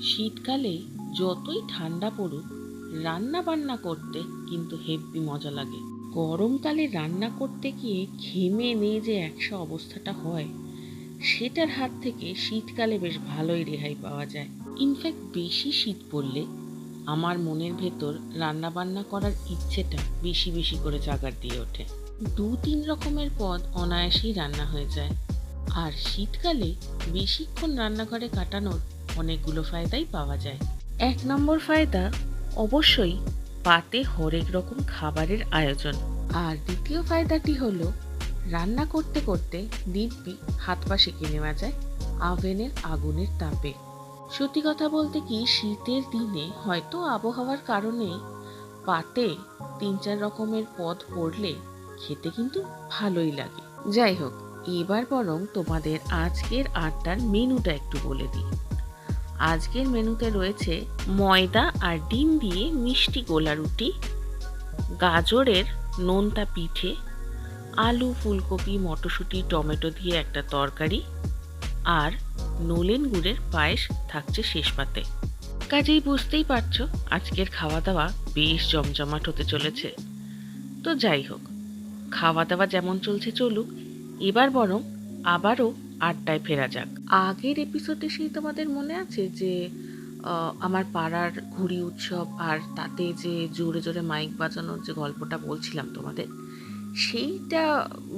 শীতকালে যতই ঠান্ডা পড়ুক রান্না বান্না করতে কিন্তু হেব্বি মজা লাগে। গরমকালে রান্না করতে গিয়ে ঘেমে নিয়ে যে একশো অবস্থাটা হয়, সেটার হাত থেকে শীতকালে বেশ ভালোই রেহাই পাওয়া যায়। ইনফ্যাক্ট বেশি শীত পড়লে আমার মনের ভেতর রান্না বান্না করার ইচ্ছেটা বেশি বেশি করে জাগার দিয়ে ওঠে। 2-3 রকমের পদ অনায়াসেই রান্না হয়ে যায়। আর শীতকালে বেশিক্ষণ রান্নাঘরে কাটানোর অনেকগুলো ফায়দাই পাওয়া যায়। 1 নম্বর ফায়দা অবশ্যই পাতে হরেক রকম খাবারের আয়োজন। আর দ্বিতীয় ফায়দাটি হলো রান্না করতে করতে দিব্যি হাত পা সেঁকে নেওয়া যায় আভেনের আগুনের তাপে। সত্যি কথা বলতে কি, শীতের দিনে হয়তো আবহাওয়ার কারণে পাতে 3-4 রকমের পদ পড়লে খেতে কিন্তু ভালোই লাগে। যাই হোক, এবার বরং তোমাদের আজকের আড্ডার মেনুটা একটু বলে দিই। আজকের মেনুতে রয়েছে ময়দা আর ডিম দিয়ে মিষ্টি গোলা রুটি, গাজরের নোনতা পিঠে, আলু ফুলকপি মটরশুঁটি টমেটো দিয়ে একটা তরকারি, আর নলেন গুড়ের পায়েস থাকছে শেষ পাতে। কাজেই বুঝতেই পারছো আজকের খাওয়া দাওয়া বেশ জমজমাট হতে চলেছে। তো যাই হোক, খাওয়া দাওয়া যেমন চলছে চলুক, এবার বরং আবারও আড্ডায় ফেরা যাক। আগের এপিসোডে সেই তোমাদের মনে আছে যে আমার পাড়ার ঘুড়ি উৎসব আর তাতে যে জোরে জোরে মাইক বাজানোর যে গল্পটা বলছিলাম তোমাদের, সেইটা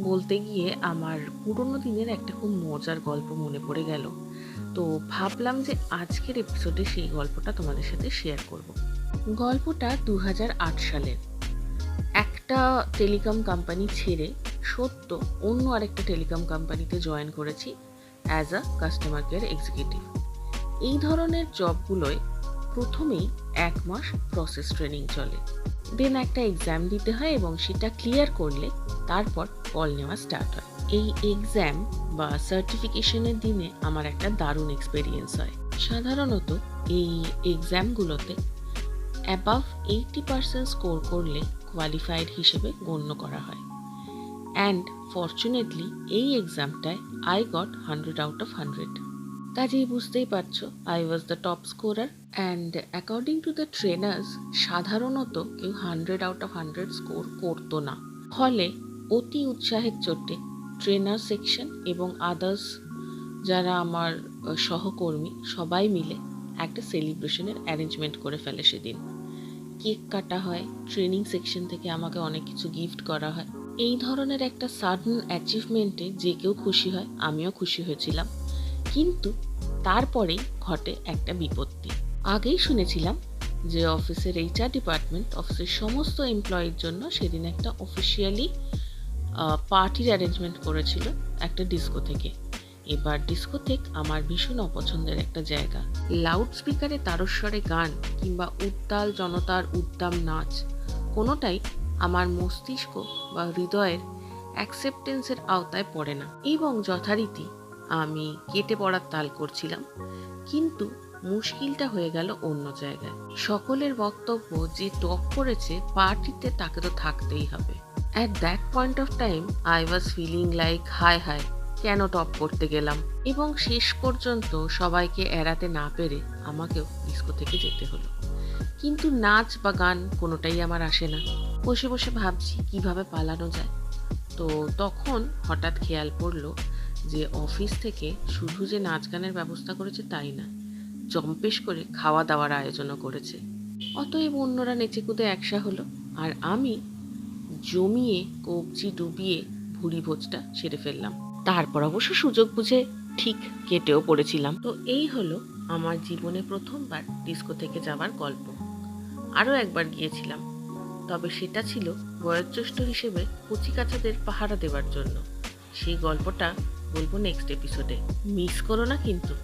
বলতে গিয়ে আমার পুরোনো দিনের একটা খুব মজার গল্প মনে পড়ে গেল। তো ভাবলাম যে আজকের এপিসোডে সেই গল্পটা তোমাদের সাথে শেয়ার করব। গল্পটা 2008 সালের। একটা টেলিকম কোম্পানি ছেড়ে সদ্য অন্য আরেকটা টেলিকম কোম্পানিতে জয়েন করেছি as a customer care executive. এই ধরনের জবগুলোয় প্রথমেই 1 মাস প্রসেস ট্রেনিং চলে, দেন একটা এক্সাম দিতে হয় এবং সেটা ক্লিয়ার করলে তারপর কল নেওয়া স্টার্ট হয়। এই এক্সাম বা সার্টিফিকেশনের দিনে আমার একটা দারুণ এক্সপেরিয়েন্স হয়। সাধারণত এই এক্সামগুলোতে অ্যাবাভ 80% স্কোর করলে কোয়ালিফাইড হিসেবে গণ্য করা হয়। অ্যান্ড ফর্চুনেটলি এই এক্সামটায় আই গট 100 আউট অফ 100। কাজেই বুঝতেই পারছো I was the top scorer. And according to the trainers সাধারণত কেউ 100 আউট অফ 100 স্কোর করতো না। ফলে অতি উৎসাহের চোটে ট্রেনার সেকশন এবং আদার্স যারা আমার সহকর্মী সবাই মিলে একটা সেলিব্রেশনের অ্যারেঞ্জমেন্ট করে ফেলে। সেদিন কেক কাটা হয়, ট্রেনিং সেকশন থেকে আমাকে অনেক কিছু গিফট করা হয়। এই ধরনের একটা সাডেন অ্যাচিভমেন্টে যে কেউ খুশি হয়, আমিও খুশি হয়েছিলাম। কিন্তু তারপরেই ঘটে একটা বিপত্তি। আগেই শুনেছিলাম যে অফিসের HR ডিপার্টমেন্ট অফিসের সমস্ত এমপ্লয়ির জন্য সেদিন একটা অফিসিয়ালি পার্টির অ্যারেঞ্জমেন্ট করেছিল একটা ডিস্কো থেকে। এবার ডিস্কোথেক আমার ভীষণ অপছন্দের একটা জায়গা। লাউড স্পিকারে তারস্বরে গান কিংবা উত্তাল জনতার উদ্দাম নাচ কোনোটাই আমার মস্তিষ্ক বা হৃদয়ের অ্যাকসেপ্টেন্সের আওতায় পড়ে না। এবং যথারীতি আমি কেটে পড়ার তাল করছিলাম, কিন্তু মুশকিলটা হয়ে গেল অন্য জায়গায়। সকলের বক্তব্য যে টপ করেছে পার্টিতে তাকে তো থাকতেই হবে। At that point of time I was feeling like হায় হায় কেন টপ করতে গেলাম। এবং শেষ পর্যন্ত সবাইকে এড়াতে না পেরে আমাকেও ডিস্কো থেকে যেতে হলো। কিন্তু নাচ বা গান কোনোটাই আমার আসে না। বসে বসে ভাবছি কিভাবে পালানো যায়। তো তখন হঠাৎ খেয়াল পড়লো যে অফিস থেকে শুধু যে নাচ গানের ব্যবস্থা করেছে তাই না, জম্পেশ করে খাওয়া দাওয়ার আয়োজনও করেছে। অতএব অন্যরা নেচে কুদে একসা হলো, আর আমি জমিয়ে কবজি ডুবিয়ে ভুড়ি ভোজটা সেরে ফেললাম। তারপর অবশ্য সুযোগ বুঝে ঠিক কেটেও পড়েছিলাম। তো এই হলো আমার জীবনে প্রথমবার ডিস্কো থেকে যাওয়ার গল্প। আরও একবার গিয়েছিলাম, তবে সেটা ছিল বয়োজ্যেষ্ঠ হিসেবে কচিকাচাদের পাহারা দেওয়ার জন্য। সেই গল্পটা বলবো নেক্সট এপিসোডে। মিস করো না কিন্তু।